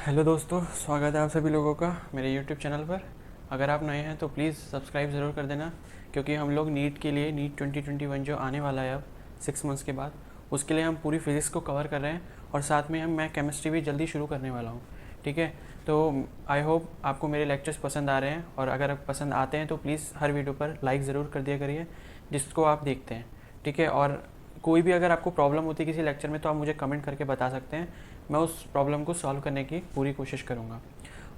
Hello दोस्तों, स्वागत है आप सभी लोगों का मेरे यूट्यूब चैनल पर। अगर आप नए हैं तो प्लीज़ सब्सक्राइब ज़रूर कर देना, क्योंकि हम लोग नीट के लिए नीट 2021 जो आने वाला है अब 6 मंथ्स के बाद, उसके लिए हम पूरी फिज़िक्स को कवर कर रहे हैं और साथ में मैं केमिस्ट्री भी जल्दी शुरू करने वाला हूँ। ठीक है, तो आई होप आपको मेरे लेक्चर्स पसंद आ रहे हैं, और अगर आप पसंद आते हैं तो प्लीज़ हर वीडियो पर लाइक ज़रूर कर दिया करिए जिसको आप देखते हैं। ठीक है, और कोई भी अगर आपको प्रॉब्लम होती है किसी लेक्चर में तो आप मुझे कमेंट करके बता सकते हैं, मैं उस प्रॉब्लम को सॉल्व करने की पूरी कोशिश करूँगा।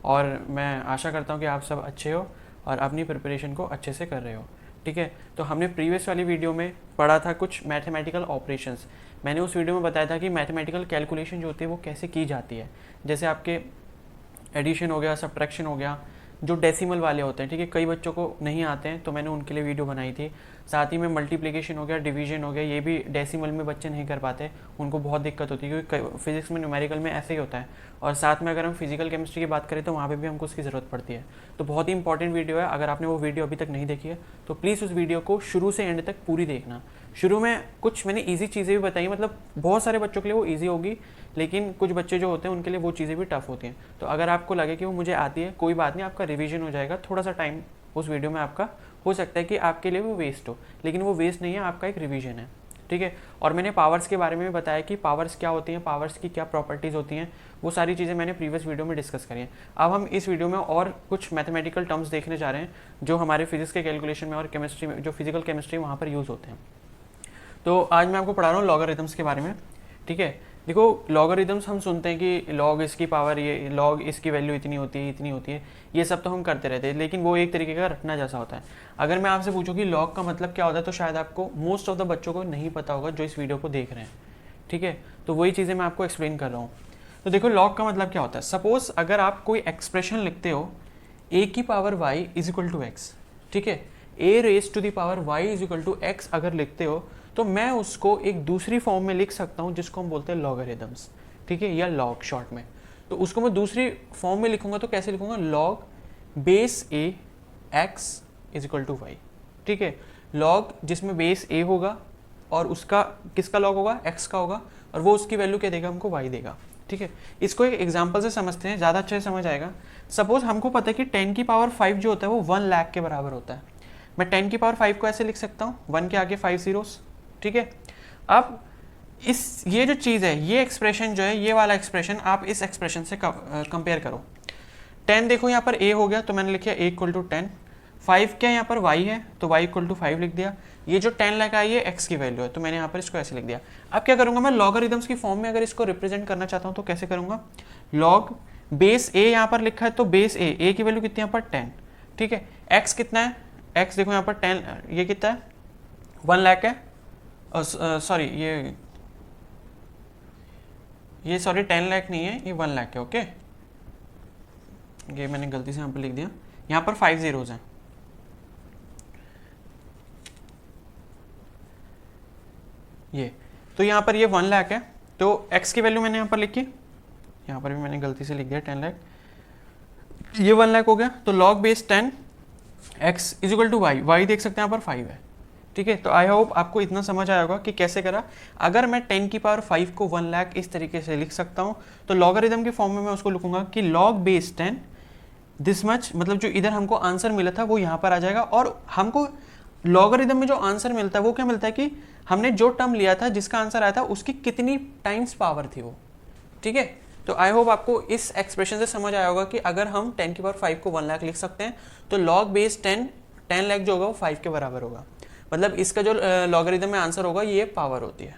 और मैं आशा करता हूँ कि आप सब अच्छे हो और अपनी प्रिपरेशन को अच्छे से कर रहे हो। ठीक है, तो हमने प्रीवियस वाली वीडियो में पढ़ा था कुछ मैथमेटिकल ऑपरेशंस। मैंने उस वीडियो में बताया था कि मैथमेटिकल कैलकुलेशन जो होती है वो कैसे की जाती है। जैसे आपके एडिशन हो गया, सब्ट्रैक्शन हो गया, जो डेसिमल वाले होते हैं। ठीक है, कई बच्चों को नहीं आते हैं तो मैंने उनके लिए वीडियो बनाई थी। साथ ही में मल्टीप्लिकेशन हो गया, डिवीजन हो गया, ये भी डेसिमल में बच्चे नहीं कर पाते, उनको बहुत दिक्कत होती है, क्योंकि फिजिक्स में न्यूमेरिकल में ऐसे ही होता है। और साथ में अगर हम फिजिकल केमिस्ट्री की बात करें तो वहाँ पे भी हमको उसकी ज़रूरत पड़ती है। तो बहुत ही इंपॉर्टेंट वीडियो है। अगर आपने वो वीडियो अभी तक नहीं देखी है तो प्लीज़ उस वीडियो को शुरू से एंड तक पूरी देखना। शुरू में कुछ मैंने ईजी चीज़ें भी बताई, मतलब बहुत सारे बच्चों के लिए वो ईजी होगी, लेकिन कुछ बच्चे जो होते हैं उनके लिए वो चीज़ें भी टफ होती हैं। तो अगर आपको लगे कि वो मुझे आती है, कोई बात नहीं, आपका रिवीजन हो जाएगा। थोड़ा सा टाइम उस वीडियो में आपका हो सकता है कि आपके लिए वो वेस्ट हो, लेकिन वो वेस्ट नहीं है, आपका एक रिवीजन है। ठीक है, और मैंने पावर्स के बारे में भी बताया कि पावर्स क्या होती हैं, पावर्स की क्या प्रॉपर्टीज़ होती हैं, वो सारी चीज़ें मैंने प्रीवियस वीडियो में डिस्कस करी हैं। अब हम इस वीडियो में और कुछ मैथमेटिकल टर्म्स देखने जा रहे हैं जो हमारे फिजिक्स के कैलकुलेशन में और केमिस्ट्री में, जो फिजिकल केमिस्ट्री वहाँ पर यूज़ होते हैं। तो आज मैं आपको पढ़ा रहा हूँ लॉगरिथम्स के बारे में। ठीक है, देखो लॉगरिथम्स हम सुनते हैं कि लॉग इसकी पावर, ये लॉग इसकी वैल्यू इतनी होती है, इतनी होती है, ये सब तो हम करते रहते हैं, लेकिन वो एक तरीके का रटना जैसा होता है। अगर मैं आपसे पूछूं कि लॉग का मतलब क्या होता है तो शायद आपको, मोस्ट ऑफ द बच्चों को नहीं पता होगा जो इस वीडियो को देख रहे हैं। ठीक है, तो वही चीज़ें मैं आपको एक्सप्लेन कर रहा हूँ। तो देखो लॉग का मतलब क्या होता है। सपोज अगर आप कोई एक्सप्रेशन लिखते हो ए की power y is equal to x, ठीक है, a raise to the power y is equal to x अगर लिखते हो तो मैं उसको एक दूसरी फॉर्म में लिख सकता हूँ जिसको हम बोलते हैं लॉगरिथम्स। ठीक है, या लॉग शॉर्ट में। तो उसको मैं दूसरी फॉर्म में लिखूंगा तो कैसे लिखूंगा, log base a x is equal to y. ठीक है, लॉग जिसमें बेस ए होगा और उसका किसका लॉग होगा, एक्स का होगा, और वो उसकी वैल्यू क्या देगा, हमको वाई देगा। ठीक है, इसको एक एग्जाम्पल से समझते हैं, ज़्यादा अच्छे से समझ आएगा। सपोज हमको पता है कि 10 की पावर 5 जो होता है वो 1 लाख के बराबर होता है। मैं 10 की पावर 5 को ऐसे लिख सकता हूँ, 1 के आगे 5 जीरोस। ठीक है, अब ये जो चीज़ है, ये एक्सप्रेशन जो है, ये वाला एक्सप्रेशन आप इस एक्सप्रेशन से कंपेयर करो। 10 देखो यहाँ पर a हो गया तो मैंने लिखा a इक्वल टू 10, 5 क्या यहाँ पर y है तो y इक्वल टू 5 लिख दिया। ये जो 10 लाख आई है x की वैल्यू है तो मैंने यहाँ पर इसको ऐसे लिख दिया। अब क्या करूँगा मैं, लॉगरिथम्स की फॉर्म में अगर इसको रिप्रेजेंट करना चाहता हूँ तो कैसे करूँगा, लॉग बेस a यहाँ पर लिखा है तो बेस a की वैल्यू कितनी यहाँ पर 10। ठीक है, x कितना है, x देखो यहाँ पर 10, ये कितना है 1 लाख है, सॉरी ये सॉरी 10 लाख नहीं है, ये 1 लाख है। ओके, ये मैंने गलती से यहाँ पर लिख दिया, यहाँ पर 5 जीरोज हैं। ये तो यहाँ पर ये 1 लाख है तो x की वैल्यू मैंने यहाँ पर लिखी, यहाँ पर भी मैंने गलती से लिख दिया 10 लाख, ये 1 लाख हो गया। तो log base 10 x is equal to y, y देख सकते हैं यहाँ पर 5 है। ठीक है, तो आई होप आपको इतना समझ आया होगा कि कैसे करा। अगर मैं 10 की पावर 5 को 1 लाख इस तरीके से लिख सकता हूँ तो लॉगरिथम के फॉर्म में मैं उसको लिखूंगा कि लॉग बेस 10 दिस मच, मतलब जो इधर हमको आंसर मिला था वो यहाँ पर आ जाएगा। और हमको लॉगरिथम में जो आंसर मिलता है वो क्या मिलता है कि हमने जो टर्म लिया था जिसका आंसर आया था उसकी कितनी टाइम्स पावर थी वो। ठीक है, तो आई होप आपको इस एक्सप्रेशन से समझ आया होगा कि अगर हम 10 की पावर 5 को 1 लाख लिख सकते हैं तो लॉग बेस 10 लाख जो होगा वो 5 के बराबर होगा। मतलब इसका जो लॉगरिथम में आंसर होगा ये पावर होती है।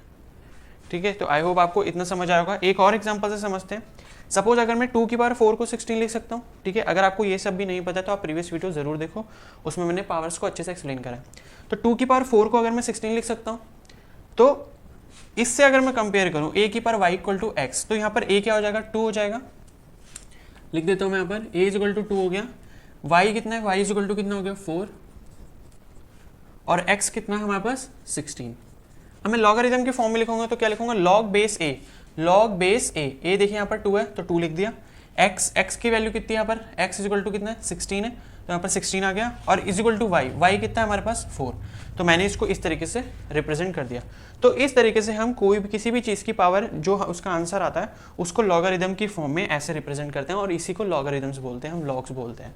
ठीक है, तो आई होप आपको इतना समझ आया होगा। एक और एग्जांपल से समझते हैं। सपोज अगर मैं 2 की पावर 4 को 16 लिख सकता हूँ। ठीक है, अगर आपको ये सब भी नहीं पता तो आप प्रीवियस वीडियो जरूर देखो, उसमें मैंने पावर्स को अच्छे से एक्सप्लेन करा है। तो 2 की पावर 4 को अगर मैं 16 लिख सकता हूँ तो इससे अगर मैं कंपेयर करूँ a की power y equal to x, तो यहाँ पर a क्या हो जाएगा, 2 हो जाएगा। लिख देता हूँ मैं यहाँ पर a इज इक्वल टू 2 हो गया, y कितना है, y इज इक्वल टू कितना हो गया 4, और x कितना है हमारे पास 16। अब मैं लॉगरिथम के फॉर्म में लिखूंगा तो क्या लिखूंगा, log base a, log base a देखिए यहाँ पर 2 है तो 2 लिख दिया। x की वैल्यू कितनी है यहाँ पर, x इज इक्वल टू कितना है 16 है तो यहाँ पर 16 आ गया, और is equal to y, y कितना है हमारे पास 4। तो मैंने इसको इस तरीके से रिप्रेजेंट कर दिया। तो इस तरीके से हम कोई भी किसी भी चीज़ की पावर जो उसका आंसर आता है उसको लॉगरिदम की फॉर्म में ऐसे रिप्रेजेंट करते हैं, और इसी को लॉगरिदम्स बोलते हैं, हम लॉग्स बोलते हैं।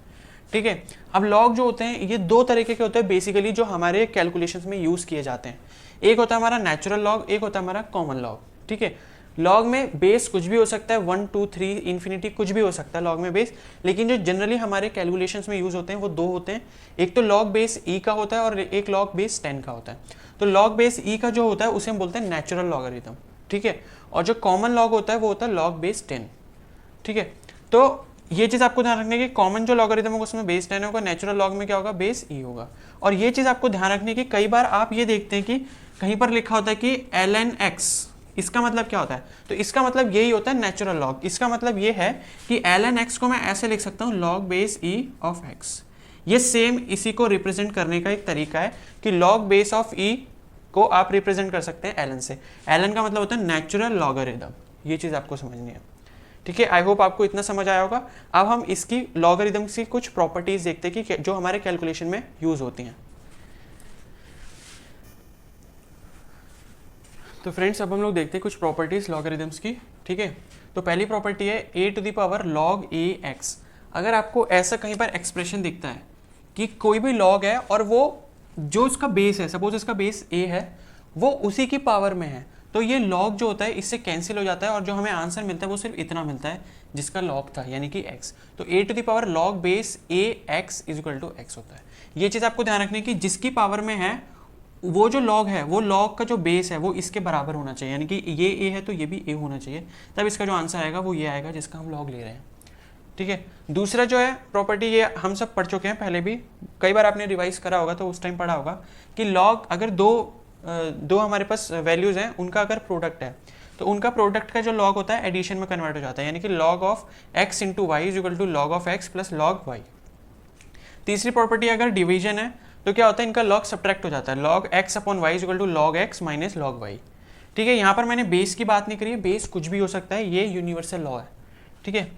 ठीक है, अब लॉग जो होते हैं ये दो तरीके के होते हैं बेसिकली जो हमारे कैलकुलेशंस में यूज़ किए जाते हैं। एक होता है हमारा नेचुरल लॉग, एक होता है हमारा कॉमन लॉग। ठीक है, लॉग में बेस कुछ भी हो सकता है, 1 2 3 इन्फिनिटी कुछ भी हो सकता है लॉग में बेस, लेकिन जो जनरली हमारे कैलकुलेशंस में यूज होते हैं वो दो होते हैं। एक तो लॉग बेस ई का होता है और एक लॉग बेस 10 का होता है। तो लॉग बेस ई का जो होता है उसे हम बोलते हैं नेचुरल लॉगरिथम। ठीक है, और जो कॉमन लॉग होता है वो होता है लॉग बेस 10। ठीक है, तो ये चीज़ आपको ध्यान रखने की, कॉमन जो लॉगरिथम होगा उसमें बेस 10 होगा, नेचुरल लॉग में क्या होगा बेस ई होगा। और ये चीज़ आपको ध्यान रखने की, कई बार आप ये देखते हैं कि कहीं पर लिखा होता है कि ln x, इसका मतलब क्या होता है? तो इसका मतलब यही होता है नेचुरल लॉग। इसका मतलब ये है कि ln x को मैं ऐसे लिख सकता हूँ log base e of x। ये सेम इसी को रिप्रेजेंट करने का एक तरीका है कि लॉग बेस ऑफ e को आप रिप्रेजेंट कर सकते हैं ln से। ln का मतलब होता है नेचुरल लॉगरिथम। ये चीज़ आपको समझनी है। ठीक है, आई होप आपको इतना समझ आया होगा। अब हम इसकी लॉगरिथम्स की कुछ प्रॉपर्टीज देखते हैं कि जो हमारे कैलकुलेशन में यूज होती हैं। तो फ्रेंड्स अब हम लोग देखते हैं कुछ प्रॉपर्टीज लॉगरिथम्स की। ठीक है, तो पहली प्रॉपर्टी है a to the power log ax। अगर आपको ऐसा कहीं पर एक्सप्रेशन दिखता है कि कोई भी लॉग है और वो जो इसका बेस है, सपोज इसका बेस a है, वो उसी की पावर में है, तो ये लॉग जो होता है इससे कैंसिल हो जाता है और जो हमें आंसर मिलता है वो सिर्फ इतना मिलता है जिसका लॉग था, यानी कि x। तो a to the power log base ax is equal to x होता है। ये चीज़ आपको ध्यान रखनी है कि जिसकी पावर में है वो जो लॉग है, वो लॉग का जो बेस है वो इसके बराबर होना चाहिए, यानी कि ये a है तो ये भी a होना चाहिए, तब इसका जो आंसर आएगा वो ये आएगा जिसका हम लॉग ले रहे हैं। ठीक है, दूसरा जो है प्रॉपर्टी, ये हम सब पढ़ चुके हैं पहले भी, कई बार आपने रिवाइज करा होगा तो उस टाइम पढ़ा होगा कि लॉग अगर दो हमारे पास वैल्यूज हैं, उनका अगर प्रोडक्ट है तो उनका प्रोडक्ट का जो लॉग होता है एडिशन में कन्वर्ट हो जाता है, यानी कि log of x into y is equal to log of x plus log y. तीसरी प्रॉपर्टी अगर डिवीजन है तो क्या होता है, इनका लॉग सब्ट्रैक्ट हो जाता है, log x upon y is equal to log x minus log y. ठीक है, यहाँ पर मैंने बेस की बात नहीं करी है, बेस कुछ भी हो सकता है, ये यूनिवर्सल लॉ है। ठीक है,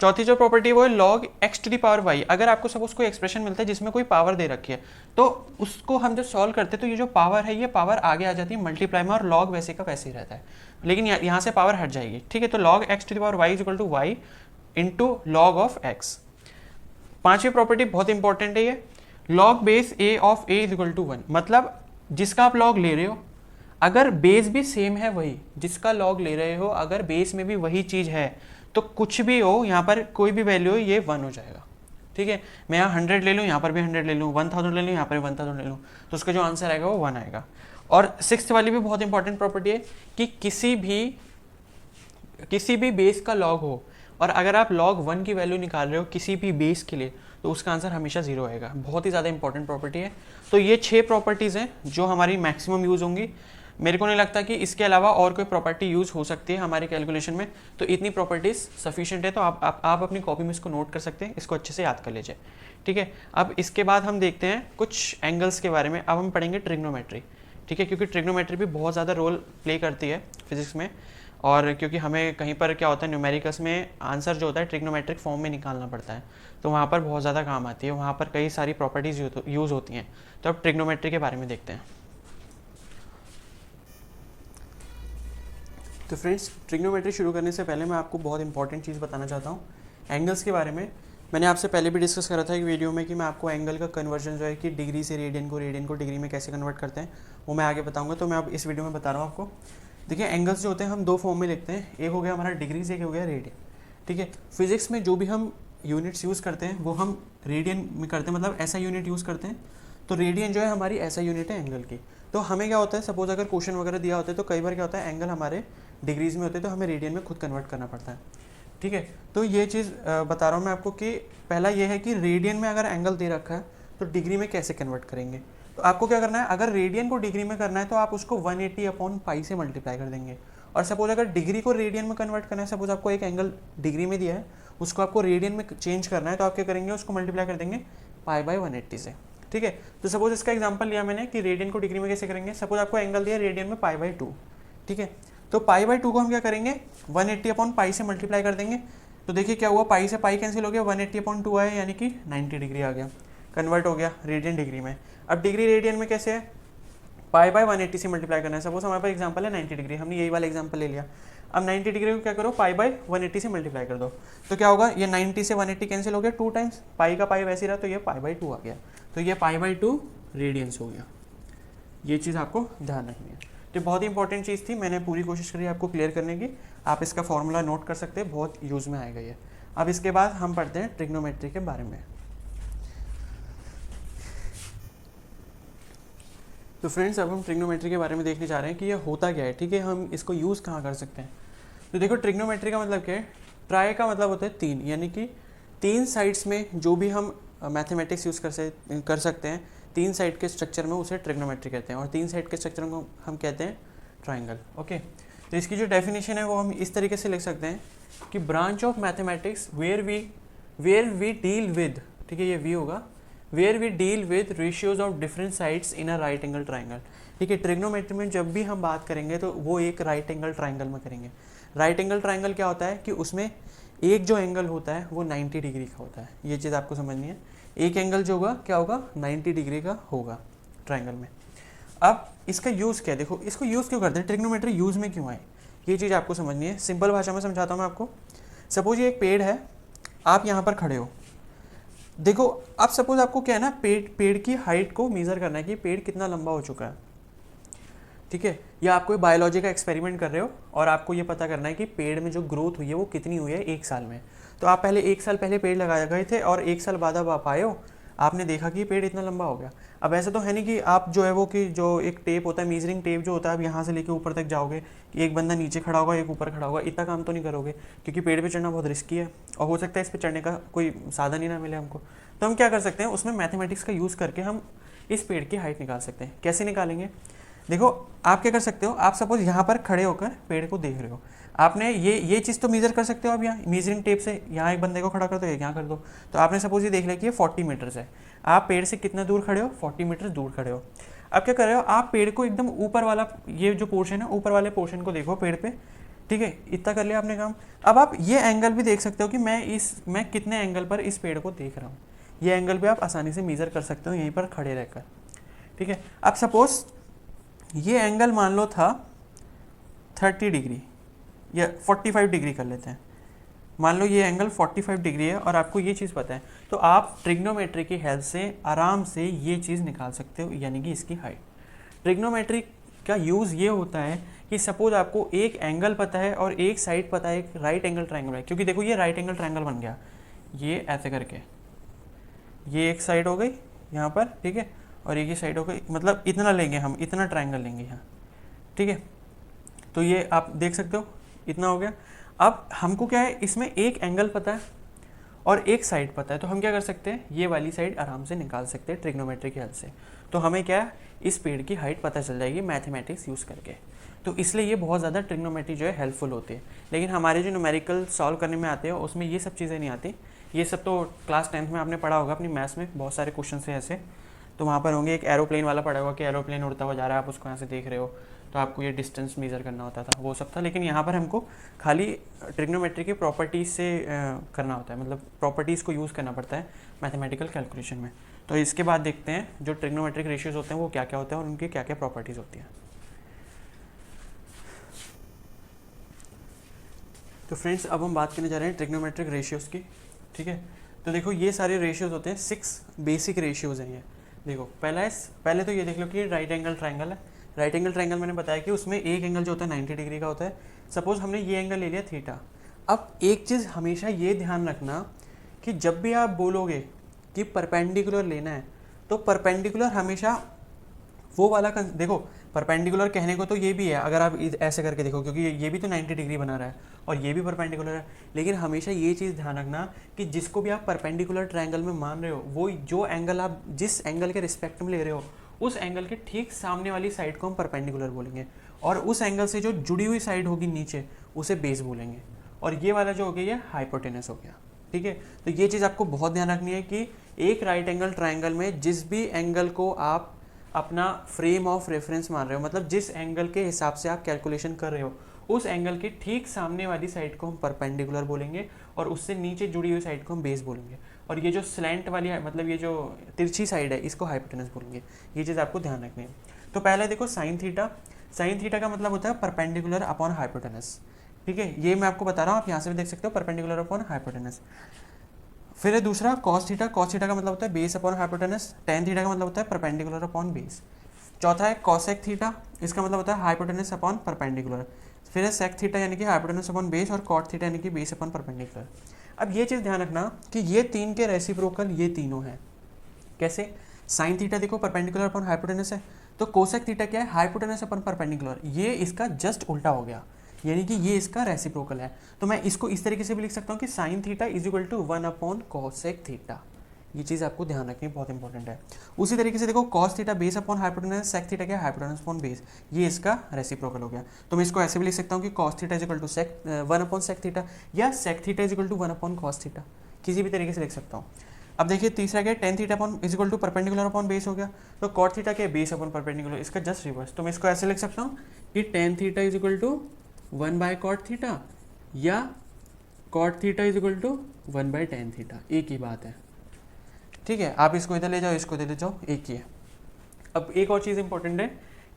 चौथी जो प्रॉपर्टी वो है log x to the power y। अगर आपको सपोज कोई एक्सप्रेशन मिलता है जिसमें कोई पावर दे रखी है तो उसको हम जब सॉल्व करते हैं तो ये जो पावर है ये पावर आगे आ जाती है मल्टीप्लाई में, और log वैसे का वैसे ही रहता है, लेकिन यहाँ से पावर हट जाएगी। ठीक है, तो log x to the power y is equal to y into log of x। पांचवी प्रॉपर्टी बहुत इंपॉर्टेंट है ये, log base a of a is equal to 1। मतलब जिसका आप log ले रहे हो अगर बेस भी सेम है, वही जिसका log ले रहे हो अगर बेस में भी वही चीज़ है तो कुछ भी हो, यहाँ पर कोई भी वैल्यू हो, ये 1 हो जाएगा। ठीक है, मैं यहाँ 100 ले लूँ, यहाँ पर भी 100 ले लूँ, 1000 ले लूँ, यहाँ पर भी 1000 ले लूँ, तो उसका जो आंसर आएगा वो 1 आएगा। और सिक्स्थ वाली भी बहुत इंपॉर्टेंट प्रॉपर्टी है कि किसी भी बेस का लॉग हो और अगर आप log 1 की वैल्यू निकाल रहे हो किसी भी बेस के लिए तो उसका आंसर हमेशा 0 आएगा। बहुत ही ज़्यादा इंपॉर्टेंट प्रॉपर्टी है। तो ये 6 प्रॉपर्टीज़ हैं जो हमारी मैक्सिमम यूज़ होंगी। मेरे को नहीं लगता कि इसके अलावा और कोई प्रॉपर्टी यूज़ हो सकती है हमारे कैलकुलेशन में, तो इतनी प्रॉपर्टीज सफिशिएंट है। तो आप अपनी कॉपी में इसको नोट कर सकते हैं, इसको अच्छे से याद कर लीजिए। ठीक है, अब इसके बाद हम देखते हैं कुछ एंगल्स के बारे में। अब हम पढ़ेंगे ट्रिग्नोमेट्री। ठीक है, क्योंकि ट्रिग्नोमेट्री भी बहुत ज़्यादा रोल प्ले करती है फिजिक्स में, और क्योंकि हमें कहीं पर क्या होता है न्यूमेरिकल्स में आंसर जो होता है ट्रिग्नोमेट्रिक फॉर्म में निकालना पड़ता है, तो वहाँ पर बहुत ज़्यादा काम आती है, वहाँ पर कई सारी प्रॉपर्टीज़ यूज़ होती हैं। तो अब ट्रिग्नोमेट्री के बारे में देखते हैं। तो फ्रेंड्स, ट्रिग्नोमेट्री शुरू करने से पहले मैं आपको बहुत इंपॉर्टेंट चीज़ बताना चाहता हूँ एंगल्स के बारे में। मैंने आपसे पहले भी डिस्कस करा था एक वीडियो में कि मैं आपको एंगल का कन्वर्जन जो है कि डिग्री से रेडियन को डिग्री में कैसे कन्वर्ट करते हैं वो मैं आगे बताऊँगा। तो मैं अब इस वीडियो में बता रहा हूँ आपको। देखिए, एंगल्स जो होते हैं हम 2 फॉर्म में लिखते हैं, एक हो गया हमारा डिग्रीज, एक हो गया रेडियन। ठीक है, फिजिक्स में जो भी हम यूनिट्स यूज़ करते हैं वो हम रेडियन में करते हैं, मतलब ऐसा यूनिट यूज़ करते हैं। तो रेडियन जो है हमारी ऐसा यूनिट है एंगल की। तो हमें क्या होता है, सपोज अगर क्वेश्चन वगैरह दिया होता है तो कई बार क्या होता है एंगल हमारे डिग्रीज में होते हैं तो हमें रेडियन में खुद कन्वर्ट करना पड़ता है। ठीक है, तो ये चीज़ बता रहा हूँ मैं आपको कि पहला ये है कि रेडियन में अगर एंगल दे रखा है तो डिग्री में कैसे कन्वर्ट करेंगे। तो आपको क्या करना है, अगर रेडियन को डिग्री में करना है तो आप उसको 180 अपॉन पाई से मल्टीप्लाई कर देंगे। और सपोज अगर डिग्री को रेडियन में कन्वर्ट करना है, सपोज आपको एक एंगल डिग्री में दिया है उसको आपको रेडियन में चेंज करना है, तो आप क्या करेंगे, उसको मल्टीप्लाई कर देंगे पाई बाई 180 से। ठीक है, तो सपोज इसका एग्जांपल लिया मैंने कि रेडियन को डिग्री में कैसे करेंगे। सपोज आपको एंगल दिया रेडियन में पाई बाई 2। ठीक है, तो पाई बाई 2 को हम क्या करेंगे 180 अपॉन पाई से मल्टीप्लाई कर देंगे। तो देखिए क्या हुआ, पाई से पाई कैंसिल हो गया, 180/2 आया यानी कि 90 डिग्री आ गया, कन्वर्ट हो गया रेडियन डिग्री में। अब डिग्री रेडियन में कैसे है, पाई बाय 180 से मल्टीप्लाई करना है। सपोज हमारे पास एग्जांपल है 90 डिग्री, हमने यही वाला एग्जांपल ले लिया। अब 90 डिग्री को क्या करो, पाई बाय 180 से मल्टीप्लाई कर दो, तो क्या होगा, ये 90 से 180 कैंसिल हो गया 2 टाइम्स, पाई का पाई वैसे ही रहा, तो ये पाई बाय 2 आ गया, तो ये पाई बाय 2 रेडियंस हो गया। ये चीज़ आपको ध्यान रखनी है। तो बहुत ही इंपॉर्टेंट चीज़ थी, मैंने पूरी कोशिश करी आपको क्लियर करने की। आप इसका फॉर्मूला नोट कर सकते हैं, बहुत यूज़ में आएगा ये। अब इसके बाद हम पढ़ते हैं ट्रिग्नोमेट्री के बारे में। तो फ्रेंड्स अब हम ट्रिग्नोमेट्री के बारे में देखने जा रहे हैं कि ये होता क्या है, ठीक है, हम इसको यूज़ कहाँ कर सकते हैं। तो देखो ट्रिग्नोमेट्री का मतलब क्या है, ट्राई का मतलब होता है 3, यानी कि 3 साइड्स में जो भी हम मैथमेटिक्स यूज़ कर सकते हैं, 3 साइड के स्ट्रक्चर में उसे ट्रिग्नोमेट्री कहते हैं, और 3 साइड के स्ट्रक्चर को हम कहते हैं ट्राइंगल। ओके, तो इसकी जो डेफिनेशन है वो हम इस तरीके से लिख सकते हैं कि branch of mathematics where we deal with, ठीक है, ये वी होगा, where we deal with ratios of different sides in a right angle triangle. ठीक है, ट्रिग्नोमेट्री में जब भी हम बात करेंगे तो वो एक राइट एंगल ट्राइंगल में करेंगे। राइट एंगल ट्राइंगल क्या होता है कि उसमें एक जो एंगल होता है वो 90 डिग्री का होता है, ये चीज़ आपको समझनी है। एक एंगल जो होगा क्या होगा, 90 डिग्री का होगा ट्राइंगल में। अब इसका यूज़ क्या है, देखो इसको यूज़ क्यों करते हैं, ट्रिग्नोमेट्री यूज़ में क्यों आए, ये चीज़ आपको समझनी है। सिंपल भाषा में समझाता हूँ मैं आपको। सपोज ये एक पेड़ है, आप यहाँ पर खड़े हो, देखो अब सपोज आपको क्या है ना, पेड़ की हाइट को मेज़र करना है कि पेड़ कितना लंबा हो चुका है, ठीक है, या आप कोई बायोलॉजी का एक्सपेरिमेंट कर रहे हो और आपको ये पता करना है कि पेड़ में जो ग्रोथ हुई है वो कितनी हुई है 1 साल में। तो आप पहले 1 साल पहले पेड़ लगाए गए थे और 1 साल बाद अब आप आए हो, आपने देखा कि पेड़ इतना लंबा हो गया। अब ऐसा तो है नहीं कि आप जो है वो कि जो एक टेप होता है, मीजरिंग टेप जो होता है, आप यहाँ से लेके ऊपर तक जाओगे कि एक बंदा नीचे खड़ा होगा एक ऊपर खड़ा होगा, इतना काम तो नहीं करोगे, क्योंकि पेड़ पे चढ़ना बहुत रिस्की है और हो सकता है इस पे चढ़ने का कोई साधन ही ना मिले हमको। तो हम क्या कर सकते हैं, उसमें मैथमेटिक्स का यूज़ करके हम इस पेड़ की हाइट निकाल सकते हैं। कैसे निकालेंगे, देखो आप क्या कर सकते हो, आप सपोज यहाँ पर खड़े होकर पेड़ को देख रहे हो, आपने ये चीज़ तो मेज़र कर सकते हो आप यहाँ मीजरिंग टेप से, यहाँ एक बंदे को खड़ा कर दो, यहाँ कर दो, तो आपने सपोज ये देख लिया कि ये 40 मीटर्स है, आप पेड़ से कितना दूर खड़े हो, 40 मीटर दूर खड़े हो। अब क्या कर रहे हो, आप पेड़ को एकदम ऊपर वाला ये जो पोर्शन है, ऊपर वाले पोर्शन को देखो पेड़ पे, ठीक है, इतना कर लिया आपने काम। अब आप ये एंगल भी देख सकते हो कि मैं कितने एंगल पर इस पेड़ को देख रहा हूँ, ये एंगल भी आप आसानी से मेज़र कर सकते हो यहीं पर खड़े रहकर, ठीक है। अब सपोज ये एंगल मान लो था 30 डिग्री या 45 डिग्री कर लेते हैं, मान लो ये एंगल 45 डिग्री है और आपको ये चीज़ पता है, तो आप ट्रिग्नोमेट्री की हेल्प से आराम से ये चीज़ निकाल सकते हो, यानी कि इसकी हाइट। ट्रिग्नोमेट्री का यूज़ ये होता है कि सपोज आपको एक एंगल पता है और एक साइड पता है, एक राइट एंगल ट्रायंगल है, क्योंकि देखो ये राइट एंगल ट्रायंगल बन गया, ये ऐसे करके, ये एक साइड हो गई यहाँ पर, ठीक है, और एक ही साइड हो गई, मतलब इतना लेंगे हम, इतना ट्रायंगल लेंगे यहाँ, ठीक है। तो ये आप देख सकते हो इतना हो गया। अब हमको क्या है, इसमें एक एंगल पता है और एक साइड पता है, तो हम क्या कर सकते हैं, ये वाली साइड आराम से निकाल सकते हैं ट्रिग्नोमेट्री की हेल्प से। तो हमें क्या है, इस पेड़ की हाइट पता चल जाएगी मैथमेटिक्स यूज़ करके। तो इसलिए ये बहुत ज़्यादा ट्रिग्नोमेट्री जो है हेल्पफुल होती है। लेकिन हमारे जो न्यूमेरिकल सॉल्व करने में आते हैं उसमें ये सब चीज़ें नहीं आती। ये सब तो क्लास 10th में आपने पढ़ा होगा अपनी मैथ्स में, बहुत सारे क्वेश्चन है ऐसे, तो वहाँ पर होंगे। एक एरोप्लेन वाला पढ़ा होगा कि एरोप्लेन उड़ता हुआ जा रहा है, आप उसको यहाँ से देख रहे हो, तो आपको ये डिस्टेंस मेज़र करना होता था, वो सब था। लेकिन यहाँ पर हमको खाली ट्रिग्नोमेट्री की प्रॉपर्टीज़ से करना होता है, मतलब प्रॉपर्टीज़ को यूज़ करना पड़ता है मैथमेटिकल कैलकुलेशन में। तो इसके बाद देखते हैं जो ट्रिग्नोमेट्रिक रेशियोज होते हैं वो क्या क्या होते हैं और उनकी क्या क्या प्रॉपर्टीज़ होती हैं। तो फ्रेंड्स अब हम बात करने जा रहे हैं ट्रिग्नोमेट्रिक रेशियोज़ की, ठीक है। तो देखो ये सारे रेशियोज़ होते हैं, 6 बेसिक रेशियोज़ हैं ये। देखो पहले तो ये देख लो कि राइट एंगल ट्रायंगल है। राइट एंगल ट्रायंगल मैंने बताया कि उसमें एक एंगल जो होता है 90 डिग्री का होता है। सपोज हमने ये एंगल ले लिया थीटा। अब एक चीज़ हमेशा ये ध्यान रखना कि जब भी आप बोलोगे कि परपेंडिकुलर लेना है, तो परपेंडिकुलर हमेशा वो वाला देखो परपेंडिकुलर कहने को तो ये भी है, अगर आप ऐसे करके देखो, क्योंकि ये भी तो 90 डिग्री बना रहा है और ये भी परपेंडिकुलर है। लेकिन हमेशा ये चीज़ ध्यान रखना कि जिसको भी आप परपेंडिकुलर ट्रायंगल में मान रहे हो, वो जो एंगल आप जिस एंगल के रिस्पेक्ट में ले रहे हो, उस एंगल के ठीक सामने वाली साइड को हम परपेंडिकुलर बोलेंगे, और उस एंगल से जो जुड़ी हुई साइड होगी नीचे, उसे बेस बोलेंगे। और ये वाला जो हो गया ये हाइपोटेनस हो गया, ठीक है। तो ये चीज़ आपको बहुत ध्यान रखनी है कि एक राइट एंगल ट्रायंगल में जिस भी एंगल को आप अपना फ्रेम ऑफ रेफरेंस मान रहे हो, मतलब जिस एंगल के हिसाब से आप कैलकुलेशन कर रहे हो, उस एंगल के ठीक सामने वाली साइड को हम परपेंडिकुलर बोलेंगे और उससे नीचे जुड़ी हुई साइड को हम बेस बोलेंगे, और ये जो स्लैंट वाली है, मतलब ये जो तिरछी साइड है, इसको हाइपोटेनस बोलेंगे। ये चीज़ आपको ध्यान रखनी है। तो पहले देखो साइन थीटा, साइन थीटा का मतलब होता है परपेंडिकुलर अपॉन हाइपोटेनस, ठीक है, ये मैं आपको बता रहा हूँ, आप यहाँ से भी देख सकते हो, परपेंडिकुलर अपॉन हाइपोटेनस। फिर है दूसरा कॉस थीटा, कॉस थीटा का मतलब होता है base upon hypotenuse. Tan theta का मतलब होता है परपेंडिकुलर अपॉन बेस। चौथा है कॉसेक थीटा, इसका मतलब होता है हाइपोटेनस अपॉन परपेंडिकुलर। फिर है सेक थीटा यानी कि हाइपोटेनस अपॉन बेस, और कॉट थीटा यानी कि बेस अपॉन परपेंडिकुलर। अब ये चीज़ ध्यान रखना कि ये तीन के रेसिप्रोकल ये तीनों हैं। कैसे? साइन थीटा देखो परपेंडिकुलर अपॉन हाइपोटेनस है, तो कोसेक थीटा क्या है? Hypotenuse upon perpendicular. ये इसका जस्ट उल्टा हो गया, यानी कि ये इसका रेसिप्रोकल है। तो मैं इसको इस तरीके से भी लिख सकता हूँ कि sine theta is equal to 1 upon cosec theta. ये चीज़ आपको ध्यान रखनी बहुत इंपॉर्टेंट है। उसी तरीके से देखो cos theta base upon hypotenuse, sec theta क्या है? Hypotenuse upon base. ये इसका रेसिप्रोकल हो गया। तो मैं इसको ऐसे भी लिख सकता हूँ कि cos theta is equal to sec 1 upon sec theta, या sec theta is equal to 1 upon cos theta, किसी भी तरीके से लिख सकता हूँ। अब देखिए तीसरा क्या है? Tan theta upon is equal to perpendicular upon base हो गया। तो कॉट थीटा क्या है? बेस अपॉन परपेंडिकुलर, इसका जस्ट रिवर्स। तो मैं इसको ऐसे लिख सकता हूँ कि tan theta is equal to 1 by cot theta, या cot theta is equal to 1 by tan theta, एक ही बात है, ठीक है। आप इसको इधर ले जाओ, इसको इधर ले जाओ, एक ही है। अब एक और चीज़ इंपॉर्टेंट है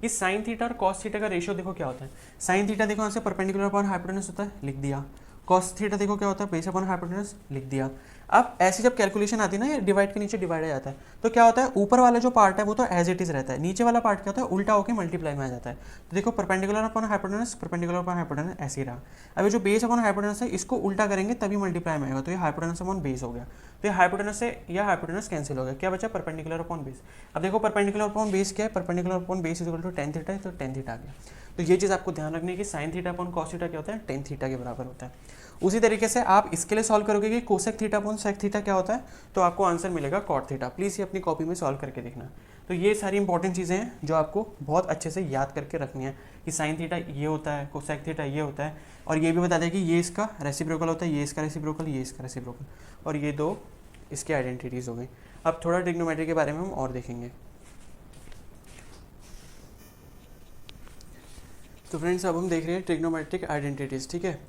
कि साइन थीटा और कॉस थीटा का रेशियो देखो क्या होता है। साइन थीटा देखो यहाँ से परपेंडिकुलर अपॉन हाइपोटेनस होता है, लिख दिया। कॉस थीटा देखो क्या होता है? बेस अपॉन हाइपोटेनस, लिख दिया। अब ऐसी जब कैलकुलेशन आती है ना, ये डिवाइड के नीचे डिवाइड आ जाता है, तो क्या होता है? ऊपर वाला जो पार्ट है वो तो एज इट इज रहता है, नीचे वाला पार्ट क्या होता है? उल्टा होकर मल्टीप्लाई में आ जाता है। तो देखो perpendicular upon hypotenuse, perpendicular upon hypotenuse ऐसे ही रहा। अब ये जो बेस अपॉन हाइपोटेनस है, इसको उल्टा करेंगे तभी मल्टीप्लाई में आएगा, तो ये हाइपोटेनस अपॉन बेस हो गया। तो ये हाइपोटेनस से या हाइपोटेनस कैंसिल हो गया, क्या बचा? Perpendicular upon base. अब देखो परपेंडिकुलर अपॉन बेस क्या है? Perpendicular upon base is equal to tan theta है, तो टेन थीटा आ गया। तो ये चीज़ आपको ध्यान रखनी है कि sine theta upon cos theta क्या होता है? टेन थीटा के बराबर होता है। उसी तरीके से आप इसके लिए सॉल्व करोगे कि cosec theta upon sec theta क्या होता है, तो आपको आंसर मिलेगा कॉट थीटा। प्लीज़ ये अपनी कॉपी में सॉल्व करके देखना। तो ये सारी इंपॉर्टेंट चीज़ें हैं जो आपको बहुत अच्छे से याद करके रखनी है कि साइन थीटा ये होता है, कोसेक थीटा ये होता है, और ये भी बता दें कि ये इसका रेसिप्रोकल होता है, ये इसका रेसिप्रोकल, ये इसका रेसिप्रोकल, और ये दो इसके आइडेंटिटीज़ हो गई। अब थोड़ा ट्रिग्नोमेट्री के बारे में हम और देखेंगे। तो फ्रेंड्स अब हम देख रहे हैं ट्रिग्नोमेट्रिक आइडेंटिटीज़, ठीक है।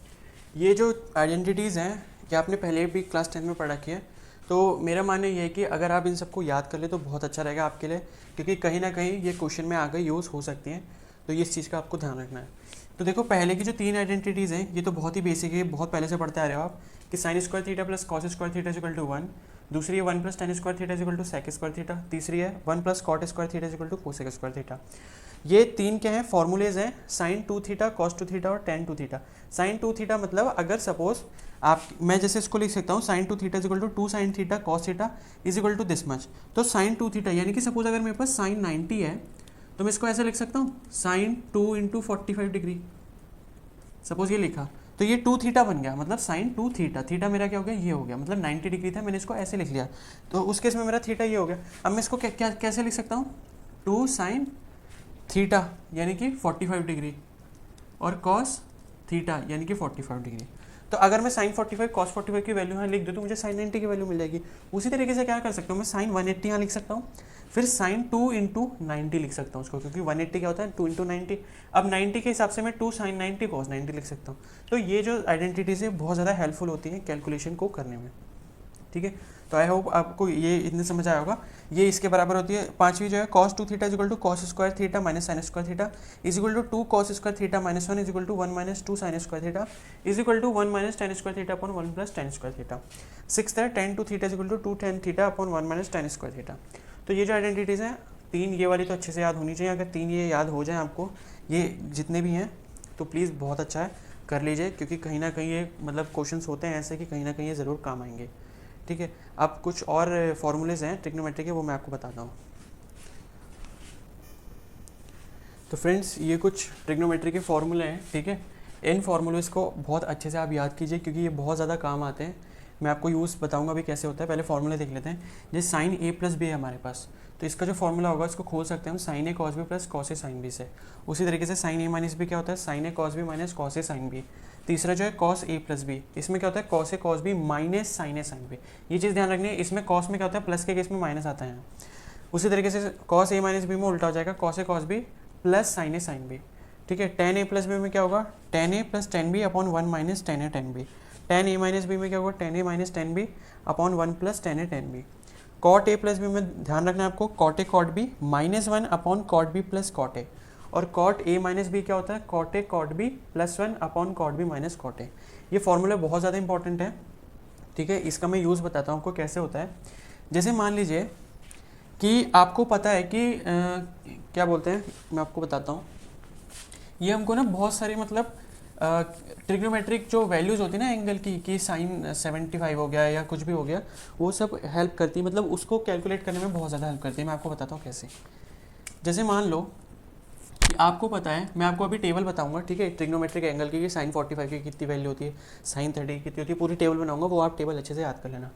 ये जो आइडेंटिटीज़ हैं ये आपने पहले भी क्लास 10 में पढ़ रखी है, तो मेरा मानना ये है कि अगर आप इन सबको याद कर ले तो बहुत अच्छा रहेगा आपके लिए, क्योंकि कहीं ना कहीं ये क्वेश्चन में आगे यूज़ हो सकती हैं। तो ये इस चीज़ का आपको ध्यान रखना है। तो देखो पहले की जो तीन आइडेंटिटीज़ हैं ये तो बहुत ही बेसिक है, बहुत पहले से पढ़ते आ रहे हो आप, कि sine square theta plus cos square theta is equal to 1। दूसरी है 1 plus tan square theta is equal to sec square theta. तीसरी है 1 plus cot square theta is equal to cosec square theta. ये तीन क्या है? फॉर्मूलेज हैं, sine 2 theta, cos 2 theta और टेन 2 थीटा। साइन 2 थीटा मतलब अगर सपोज आप, मैं जैसे इसको लिख सकता हूँ sine 2 theta is equal to 2 sine theta cos theta is equal to this much. तो साइन 2 थीटा यानी कि सपोज अगर मेरे पास साइन 90 है तो मैं इसको ऐसे लिख सकता हूँ साइन 2 इंटू 45 डिग्री, सपोज ये लिखा, तो ये 2 थीटा बन गया, मतलब साइन 2 थीटा। थीटा मेरा क्या हो गया? ये हो गया, मतलब 90 डिग्री था, मैंने इसको ऐसे लिख लिया, तो उस केस में मेरा थीटा ये हो गया। अब मैं इसको कैसे लिख सकता हूँ? 2 साइन थीटा यानी कि 45 डिग्री, और कॉस थीटा यानी कि 45 डिग्री। तो अगर मैं साइन 45 कॉस 45 की वैल्यू यहाँ लिख दूँ तो मुझे साइन 90 की वैल्यू मिल जाएगी। उसी तरीके से क्या कर सकता हूँ मैं? साइन 180 यहाँ लिख सकता हूँ, फिर साइन 2 इंटू 90 लिख सकता हूँ उसको, क्योंकि 180 क्या होता है? 2 इंटू 90। अब 90 के हिसाब से मैं 2 साइन 90 कॉस 90 लिख सकता हूँ। तो ये जो आइडेंटिटीज़ है बहुत ज़्यादा हेल्पफुल होती है कैलकुलेशन को करने में, ठीक है। तो आई होप आपको ये इतने समझ आया होगा। ये इसके बराबर होती है। पांचवी जो है cos 2 theta is equal to cos square theta minus sine square theta is equal to 2 cos square theta minus 1 is equal to 1 minus 2 sine square theta is equal to 1 minus tan square theta upon 1 plus tan square theta. Sixth है tan 2 theta is equal to 2 tan theta upon 1 minus tan square theta. तो ये जो identities हैं तीन, ये वाली तो अच्छे से याद होनी चाहिए। अगर तीन ये याद हो जाए आपको, ये जितने भी हैं, तो प्लीज़ बहुत अच्छा है, कर लीजिए, क्योंकि कहीं ना कहीं ये मतलब क्वेश्चंस होते हैं ऐसे कि कहीं ना कहीं ये ज़रूर काम आएंगे, ठीक है। अब कुछ और फॉर्मूलेज हैं ट्रिग्नोमेट्री के, वो मैं आपको बताता हूँ। तो फ्रेंड्स ये कुछ ट्रिग्नोमेट्री के फॉर्मूले हैं, ठीक है। इन फॉर्मूलेज को बहुत अच्छे से आप याद कीजिए, क्योंकि ये बहुत ज़्यादा काम आते हैं। मैं आपको यूज़ बताऊंगा भी कैसे होता है। पहले फॉर्मूले देख लेते हैं। जैसे साइन ए प्लस बी है हमारे पास, तो इसका जो फॉर्मूला होगा इसको खोल सकते हैं हम sign A cos b plus cos A sine B से। उसी तरीके से साइन ए माइनस बी क्या होता है? Sign A cos B minus cos A sine B. तीसरा जो है कॉस ए प्लस बी, इसमें क्या होता है? Cos a cos B minus sign a sine B. ये चीज़ ध्यान रखनी है, इसमें कॉस में क्या होता है? प्लस के केस में माइनस आता है। उसी तरीके से कॉस ए माइनस बी में उल्टा हो जाएगा, cos a cos b plus sine a sine b. ठीक है। टेन ए प्लस बी में क्या होगा, tan a plus tan b upon one minus tan a tan b. Tan a minus b में क्या होगा, tan a minus tan b upon one plus tan a tan b. Cot a plus b में ध्यान रखना है आपको, cot A cot B minus one upon cot B plus cot A. और cot A minus B क्या होता है, cot A cot B plus one upon cot B minus cot A. ये फॉर्मूला बहुत ज़्यादा इंपॉर्टेंट है, ठीक है। इसका मैं यूज़ बताता हूँ आपको कैसे होता है। जैसे मान लीजिए कि आपको पता है कि क्या बोलते हैं, मैं आपको बताता हूँ। ये हमको ना बहुत सारी मतलब ट्रिग्नोमेट्रिक जो वैल्यूज़ होती है ना एंगल की, कि साइन 75 हो गया या कुछ भी हो गया, वो सब हेल्प करती है, मतलब उसको कैलकुलेट करने में बहुत ज़्यादा हेल्प करती है। मैं आपको बताता हूँ कैसे। जैसे मान लो कि आपको पता है, मैं आपको अभी टेबल बताऊंगा, ठीक है, ट्रिग्नोमेट्रिक एंगल की, साइन 45 की कितनी वैल्यू होती है, साइन 30 की कितनी होती है, पूरी टेबल बनाऊंगा, वो आप टेबल अच्छे से याद कर लेना।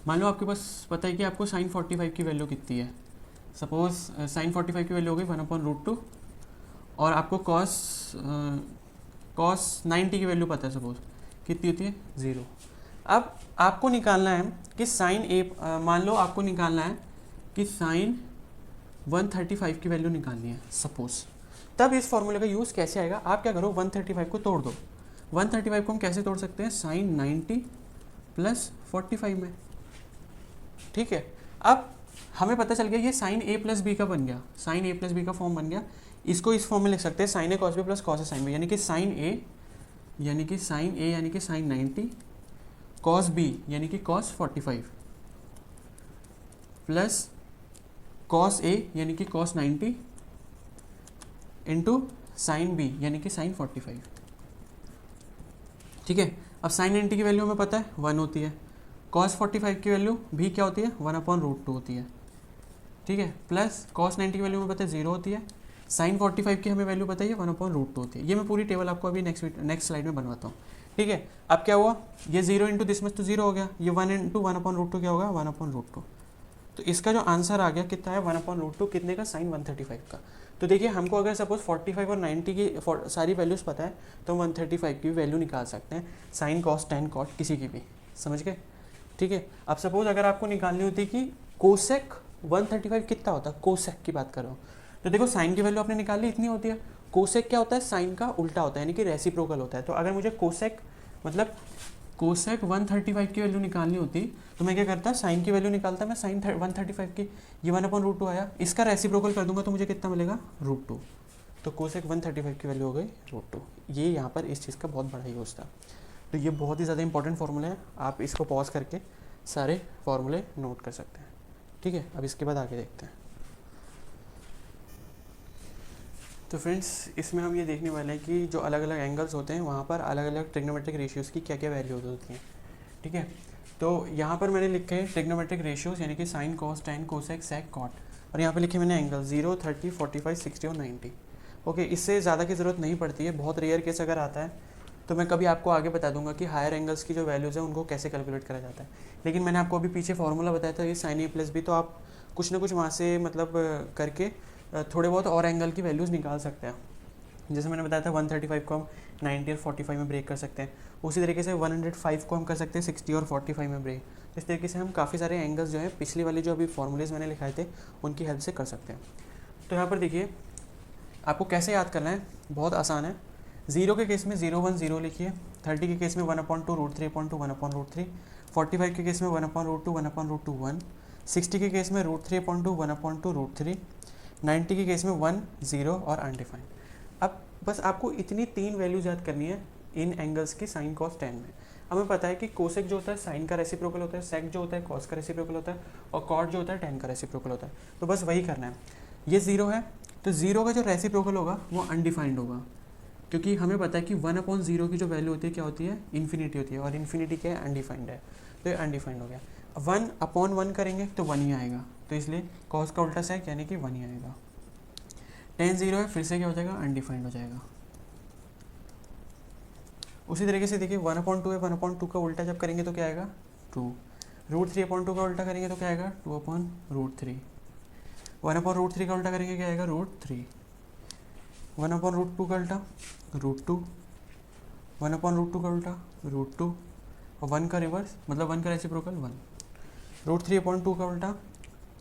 मान लो आपके पास पता है कि आपको साइन 45 की वैल्यू कितनी है। सपोज साइन 45 की वैल्यू हो गई 1/√2, और आपको कॉस 90 की वैल्यू पता है, सपोज कितनी होती है 0। अब आपको निकालना है कि साइन ए, मान लो आपको निकालना है कि साइन 135 की वैल्यू निकालनी है सपोज। तब इस फॉर्मूले का यूज़ कैसे आएगा, आप क्या करो 135 को तोड़ दो। 135 को हम कैसे तोड़ सकते हैं, साइन 90 प्लस 45 में, ठीक है। अब हमें पता चल गया ये साइन ए प्लस बी का बन गया, साइन ए प्लस बी का फॉर्म बन गया। इसको इस फॉर्म में लिख सकते हैं, sign A cos b plus cos A sine B, यानी कि साइन ए यानी कि साइन 90, कॉस बी यानी कि कॉस 45 प्लस कॉस ए यानी कि कॉस 90 इंटू साइन बी यानी कि साइन 45, ठीक है। अब साइन 90 की वैल्यू हमें पता है 1 होती है, कॉस 45 की वैल्यू भी क्या होती है 1/√2 होती है, ठीक है, प्लस कॉस 90 की वैल्यू हमें पता है 0 होती है, साइन 45 की हमें वैल्यू पता है 1/√2 होती है। ये मैं पूरी टेबल आपको अभी नेक्स्ट स्लाइड में बनवाता हूँ, ठीक है। अब क्या हुआ, ये 0 इंटू दिस में तो 0 हो गया, ये 1 इंटू 1/√2 क्या होगा 1/√2। तो इसका जो आंसर आ गया कितना है 1/√2, कितने का, साइन 135 का। तो देखिए हमको अगर सपोज 45 और 90 की सारी वैल्यूज़ पता है तो हम 135 की वैल्यू निकाल सकते हैं, साइन कॉस टेन कॉट किसी की भी, समझ गए, ठीक है। अब सपोज अगर आपको निकालनी होती कि कोसेक 135 कितना होता है, कोसेक की बात कर रहा हूँ, तो देखो साइन की वैल्यू आपने निकाल ली, इतनी होती है। कोसेक क्या होता है, साइन का उल्टा होता है, यानी कि रेसिप्रोकल होता है। तो अगर मुझे कोसेक मतलब कोसेक 135 की वैल्यू निकालनी होती तो मैं क्या करता, साइन की वैल्यू निकालता, मैं साइन 135 की, ये 1/√2 आया, इसका रेसिप्रोकल कर दूंगा तो मुझे कितना मिलेगा √2। तो कोसेक 135 की वैल्यू हो गई √2। ये यहाँ पर इस चीज़ का बहुत बड़ा यूज़ था। तो ये बहुत ही ज़्यादा इंपॉर्टेंट फार्मूला है, आप इसको पॉज करके सारे फार्मूले नोट कर सकते हैं, ठीक है। अब इसके बाद आगे देखते हैं। तो फ्रेंड्स इसमें हम ये देखने वाले हैं कि जो अलग अलग एंगल्स होते हैं वहाँ पर अलग अलग ट्रिग्नोमेट्रिक रेशियोज़ की क्या क्या वैल्यूज होती हैं, ठीक है। तो यहाँ पर मैंने लिखे हैं ट्रिग्नोमेट्रिक रेशियोज़, यानी कि sine cos tan cosec sec cot, और यहाँ पे लिखे मैंने एंगल 0 30 45 60 और 90। ओके, इससे ज़्यादा की ज़रूरत नहीं पड़ती है, बहुत रेयर केस अगर आता है तो मैं कभी आपको आगे बता दूंगा कि हायर एंगल्स की जो वैल्यूज़ है उनको कैसे कैलकुलेट करा जाता है। लेकिन मैंने आपको अभी पीछे फॉर्मूला बताया था ये साइन ए प्लस बी, तो आप कुछ ना कुछ वहाँ से मतलब करके थोड़े बहुत और एंगल की वैल्यूज़ निकाल सकते हैं। जैसे मैंने बताया था 135 को हम 90 और 45 में ब्रेक कर सकते हैं, उसी तरीके से 105 को हम कर सकते हैं 60 और 45 में ब्रेक। इस तरीके से हम काफ़ी सारे एंगल्स जो है पिछली वाली जो अभी फॉर्मूलेज मैंने लिखाए थे उनकी हेल्प से कर सकते हैं। तो यहाँ पर देखिए आपको कैसे याद करना है, बहुत आसान है। 0 के केस में 0 1 0 लिखिए, 30 के केस में 1/2 √3/2 1/√3, 45 के केस में 1/√2 1/√2 1, 60 के केस में √3/2 1/2 √3, 90 के केस में 1 0 और अनडिफाइंड। अब बस आपको इतनी 3 वैल्यूज याद करनी है इन एंगल्स की साइन कॉस टेन में। हमें पता है कि कोसेक जो होता है साइन का रेसिप्रोकल होता है, सेक जो होता है कॉस का रेसिप्रोकल होता है, और कॉट जो होता है टेन का रेसिप्रोकल होता है। तो बस वही करना है। ये 0 है तो 0 का जो रेसिप्रोकल होगा वो अनडिफाइंड होगा, क्योंकि हमें पता है कि 1/0 की जो वैल्यू होती है क्या होती है, इन्फिनिटी होती है, और इन्फिनिटी क्या है, अनडिफाइंड है। तो ये अनडिफाइंड हो गया। 1/1 करेंगे तो 1 ही आएगा, तो इसलिए कॉस का उल्टा सेक यानी कि 1 ही आएगा। टेन 0 है, फिर से क्या हो जाएगा, अनडिफाइंड हो जाएगा। उसी तरीके से देखिए 1/2 है, 1/2 का उल्टा जब करेंगे तो क्या आएगा 2, √3/2 का उल्टा करेंगे तो क्या आएगा 2/√3, 1/√3 का उल्टा करेंगे क्या आएगा √3, 1/√2 का उल्टा √2, 1/√2 का उल्टा √2, और 1 का रिवर्स मतलब 1 का रेसिप्रोकल 1, √3/2 का उल्टा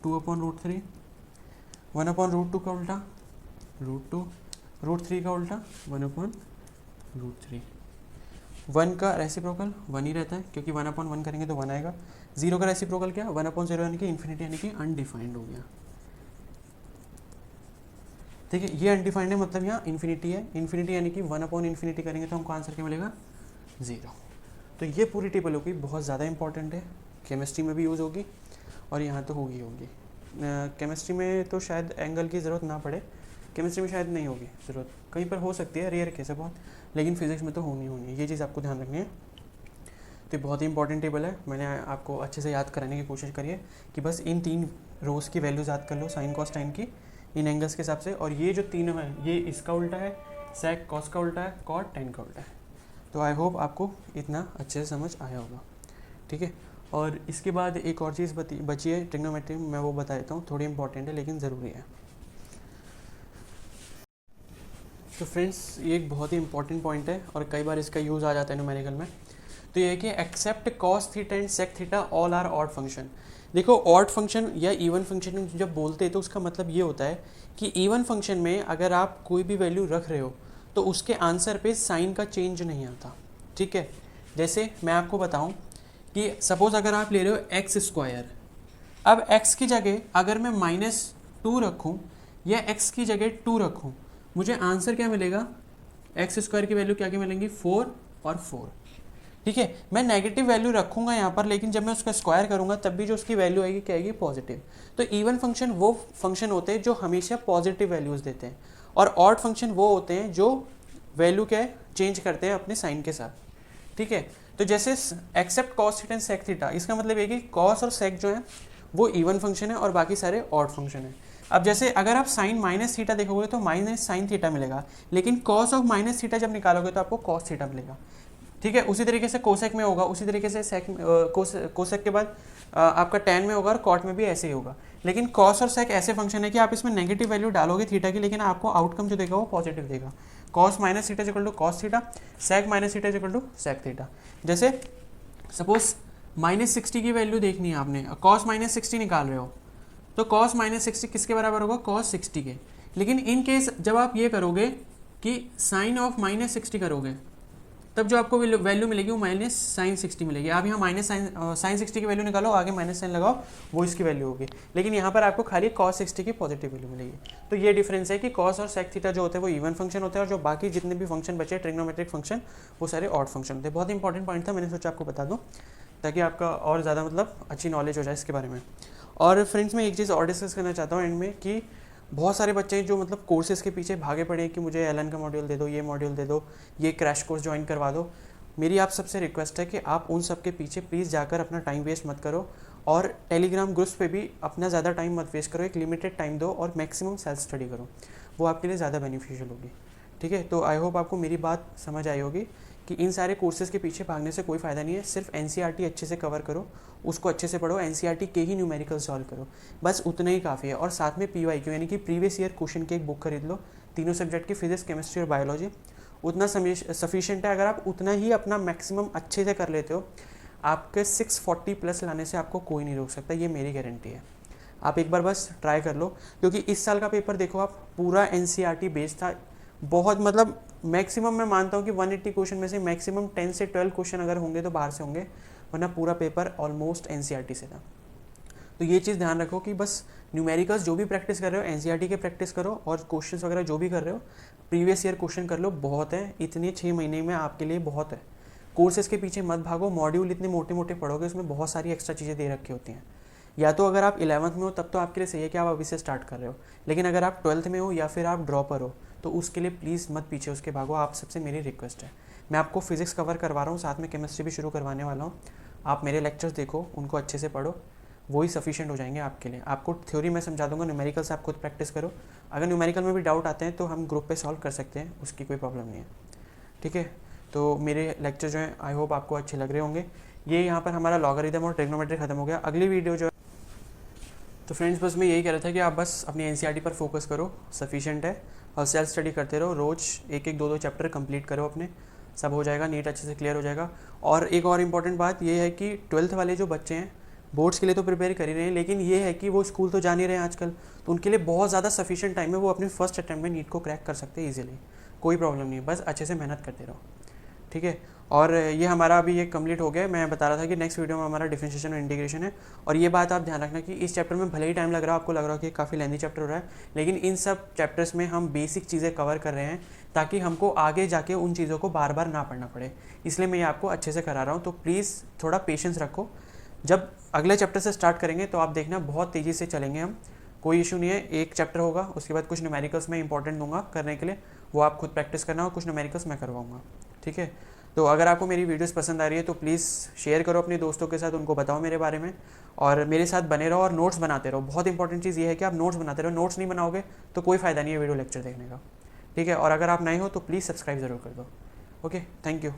2/√3, 1/√2 का उल्टा √2, √3 का उल्टा 1/√3। 1 का रेसिप्रोकल 1 ही रहता है, क्योंकि 1/1 करेंगे तो 1 आएगा। 0 का रेसिप्रोकल क्या, 1/0 यानी कि इन्फिनिटी, यानी कि अनडिफाइंड हो गया। ठीक है, ये अनडिफाइंड है, मतलब यहाँ इन्फिनिटी है। इन्फिनिटी यानी कि 1/∞ करेंगे तो हमको आंसर क्या मिलेगा, 0। तो ये पूरी टेबल होगी, बहुत ज़्यादा इंपॉर्टेंट है, केमिस्ट्री में भी यूज़ होगी और यहाँ तो होगी केमिस्ट्री में तो शायद एंगल की ज़रूरत ना पड़े, केमिस्ट्री में शायद नहीं होगी ज़रूरत, कहीं पर हो सकती है, रेयर केस है बहुत, लेकिन फिजिक्स में तो होनी है, ये चीज़ आपको ध्यान रखनी है। तो बहुत ही इंपॉर्टेंट टेबल है, मैंने आपको अच्छे से याद कराने की कोशिश करी है कि बस इन 3 रोज़ की वैल्यूज़ याद कर लो साइन कॉस टाइन की, इन एंगल्स के हिसाब से। और ये जो तीनों हैं, ये इसका उल्टा है, सेक कॉस का उल्टा है, कॉट टेन का उल्टा है। तो आई होप आपको इतना अच्छे से समझ आया होगा। ठीक है, और इसके बाद एक और चीज़ बची है ट्रिग्नोमेट्री, मैं वो बता देता हूँ, थोड़ी इंपॉर्टेंट है लेकिन ज़रूरी है। तो फ्रेंड्स, ये एक बहुत ही इंपॉर्टेंट पॉइंट है और कई बार इसका यूज़ आ जाता है न्यूमेरिकल में। तो ये है कि except cos theta and sec theta all are odd function. देखो, ऑड फंक्शन या इवन फंक्शन जब बोलते हैं तो उसका मतलब ये होता है कि इवन फंक्शन में अगर आप कोई भी वैल्यू रख रहे हो तो उसके आंसर पे साइन का चेंज नहीं आता। ठीक है, जैसे मैं आपको बताऊं कि सपोज अगर आप ले रहे हो x², अब x की जगह अगर मैं -2 रखूं या x की जगह 2 रखूं, मुझे आंसर क्या मिलेगा, x² की वैल्यू क्या मिलेंगी, 4 और 4। ठीक है, मैं नेगेटिव वैल्यू रखूंगा यहाँ पर, लेकिन जब मैं उसका स्क्वायर करूंगा तब भी जो उसकी वैल्यू आएगी क्या आएगी, पॉजिटिव। तो इवन फंक्शन वो फंक्शन होते हैं जो हमेशा पॉजिटिव वैल्यूज देते हैं, और ऑड फंक्शन वो होते हैं जो वैल्यू क्या है, चेंज करते हैं अपने साइन के साथ। ठीक है, तो जैसे except cos theta and sec theta, इसका मतलब ये कि कॉस और सेक जो है वो इवन फंक्शन है और बाकी सारे ऑड फंक्शन है। अब जैसे अगर आप साइन माइनस थीटा देखोगे तो माइनस साइन थीटा मिलेगा, लेकिन कॉस ऑफ माइनस थीटा जब निकालोगे तो आपको कॉस थीटा मिलेगा। ठीक है, उसी तरीके से कोसेक में होगा, उसी तरीके से सेक कोसेक के बाद आपका टैन में होगा और कॉट में भी ऐसे ही होगा। लेकिन कॉस और सेक ऐसे फंक्शन है कि आप इसमें नेगेटिव वैल्यू डालोगे थीटा की, लेकिन आपको आउटकम जो देगा वो पॉजिटिव देगा। Cos minus theta equal to cos theta, sec minus theta equal to sec theta. जैसे सपोज -60 की वैल्यू देखनी है आपने, कॉस -60 निकाल रहे हो तो कॉस -60 किसके बराबर होगा, कॉस 60 के। लेकिन इन केस जब आप ये करोगे कि साइन ऑफ -60 करोगे तब जो आपको वैल्यू मिलेगी वो माइनस साइन 60 मिलेगी। आप यहाँ माइनस साइन 60 की वैल्यू निकालो, आगे माइनस साइन लगाओ, वो इसकी वैल्यू होगी। लेकिन यहाँ पर आपको खाली कॉस 60 की पॉजिटिव वैल्यू मिलेगी। तो ये डिफरेंस है कि कॉस और सेक थीटा जो होते हैं वो इवन फंक्शन होते हैं, और जो बाकी जितने भी फंक्शन बचे ट्रिग्नोमेट्रिक फंक्शन वो सारे ऑड फंक्शन होते हैं। बहुत इंपॉर्टेंट पॉइंट था, मैंने सोचा आपको बता दूँ ताकि आपका और ज़्यादा मतलब अच्छी नॉलेज हो जाए इसके बारे में। और फ्रेंड्स, मैं एक चीज़ और डिस्कस करना चाहता हूँ एंड में कि बहुत सारे बच्चे हैं जो मतलब कोर्सेज़ के पीछे भागे पड़े हैं कि मुझे एलन का मॉड्यूल दे दो, ये मॉड्यूल दे दो, ये क्रैश कोर्स ज्वाइन करवा दो। मेरी आप सबसे रिक्वेस्ट है कि आप उन सब के पीछे प्लीज़ जाकर अपना टाइम वेस्ट मत करो, और टेलीग्राम ग्रुप्स पे भी अपना ज़्यादा टाइम मत वेस्ट करो, एक लिमिटेड टाइम दो और मैक्सिमम सेल्फ स्टडी करो, वो आपके लिए ज़्यादा बेनिफिशियल होगी। ठीक है, तो आई होप आपको मेरी बात समझ आई होगी कि इन सारे कोर्सेज़ के पीछे भागने से कोई फ़ायदा नहीं है। सिर्फ एनसीईआरटी अच्छे से कवर करो, उसको अच्छे से पढ़ो, एनसीईआरटी के ही न्यूमेरिकल सॉल्व करो, बस उतना ही काफ़ी है। और साथ में पीवाईक्यू यानी कि प्रीवियस ईयर क्वेश्चन की एक बुक खरीद लो, तीनों सब्जेक्ट की, फिजिक्स, केमिस्ट्री और बायोलॉजी, उतना सफिशिएंट है। अगर आप उतना ही अपना मैक्सिमम अच्छे से कर लेते हो, आपके 640 प्लस लाने से आपको कोई नहीं रोक सकता, ये मेरी गारंटी है। आप एक बार बस ट्राई कर लो, क्योंकि इस साल का पेपर देखो आप, पूरा एनसीईआरटी बेस्ड था। बहुत मतलब मैक्सिमम मैं मानता हूँ कि 180 क्वेश्चन में से मैक्सिमम 10 से 12 क्वेश्चन अगर होंगे तो बाहर से होंगे, वरना पूरा पेपर ऑलमोस्ट एनसीईआरटी से था। तो ये चीज़ ध्यान रखो कि बस न्यूमेरिकल्स जो भी प्रैक्टिस कर रहे हो एनसीईआरटी के प्रैक्टिस करो, और क्वेश्चंस वगैरह जो भी कर रहे हो प्रीवियस ईयर क्वेश्चन कर लो, बहुत है, इतने 6 महीने में आपके लिए बहुत है। कोर्सेज़ के पीछे मत भागो, मॉड्यूल इतने मोटे मोटे पढ़ोगे उसमें बहुत सारी एक्स्ट्रा चीज़ें दे रखी होती हैं। या तो अगर आप 11th में हो तब तो आपके लिए सही है कि आप अभी से स्टार्ट कर रहे हो, लेकिन अगर आप 12th में हो या फिर आप ड्रॉपर हो तो उसके लिए प्लीज़ मत पीछे उसके भागो, आप सबसे मेरी रिक्वेस्ट है। मैं आपको फिजिक्स कवर करवा रहा हूँ, साथ में केमिस्ट्री भी शुरू करवाने वाला हूँ। आप मेरे लेक्चर्स देखो, उनको अच्छे से पढ़ो, वही सफिशिएंट हो जाएंगे आपके लिए। आपको थ्योरी मैं समझा दूंगा, न्यूमेरिकल से आप खुद प्रैक्टिस करो। अगर न्यूमेरिकल में भी डाउट आते हैं तो हम ग्रुप पे सॉल्व कर सकते हैं, उसकी कोई प्रॉब्लम नहीं है। ठीक है, तो मेरे लेक्चर जो हैं आई होप आपको अच्छे लग रहे होंगे। ये यहाँ पर हमारा लॉगरिथम और ट्रिग्नोमेट्री खत्म हो गया। अगली वीडियो जो है, तो फ्रेंड्स बस मैं यही कह रहा था कि आप बस अपनी एनसीईआरटी पर फोकस करो, सफिशिएंट है, और सेल्फ स्टडी करते रहो, रोज़ एक एक दो दो चैप्टर कंप्लीट करो अपने, सब हो जाएगा, नीट अच्छे से क्लियर हो जाएगा। और एक और इम्पॉर्टेंट बात ये है कि 12th वाले जो बच्चे हैं बोर्ड्स के लिए तो प्रिपेयर कर ही रहे हैं, लेकिन ये है कि वो स्कूल तो जा नहीं रहे हैं आजकल, तो उनके लिए बहुत ज़्यादा सफिशिएंट टाइम है, वो अपने फर्स्ट अटैम्प्ट में नीट को क्रैक कर सकते हैं ईजिली, कोई प्रॉब्लम नहीं है, बस अच्छे से मेहनत करते रहो, ठीक है। और ये हमारा अभी ये कंप्लीट हो गया। मैं बता रहा था कि नेक्स्ट वीडियो में हमारा डिफरेंशिएशन और इंटीग्रेशन है। और ये बात आप ध्यान रखना कि इस चैप्टर में भले ही टाइम लग रहा है, आपको लग रहा है कि काफ़ी लेंथी चैप्टर हो रहा है, लेकिन इन सब चैप्टर्स में हम बेसिक चीज़ें कवर कर रहे हैं ताकि हमको आगे जाके उन चीज़ों को बार बार ना पढ़ना पड़े, इसलिए मैं ये आपको अच्छे से करा रहा हूँ। तो प्लीज़ थोड़ा पेशेंस रखो, जब अगले चैप्टर से स्टार्ट करेंगे तो आप देखना बहुत तेज़ी से चलेंगे हम, कोई इशू नहीं है। एक चैप्टर होगा, उसके बाद कुछ न्यूमेरिकल्स में इंपॉर्टेंट दूंगा करने के लिए, वो आप खुद प्रैक्टिस करना, और कुछ न्यूमेरिकल्स मैं करवाऊंगा, ठीक है। तो अगर आपको मेरी वीडियोस पसंद आ रही है तो प्लीज़ शेयर करो अपने दोस्तों के साथ, उनको बताओ मेरे बारे में, और मेरे साथ बने रहो और नोट्स बनाते रहो। बहुत इंपॉर्टेंट चीज़ ये है कि आप नोट्स बनाते रहो, नोट्स नहीं बनाओगे तो कोई फ़ायदा नहीं है वीडियो लेक्चर देखने का, ठीक है। और अगर आप नए हो तो प्लीज़ सब्सक्राइब ज़रूर कर दो। Okay, thank you.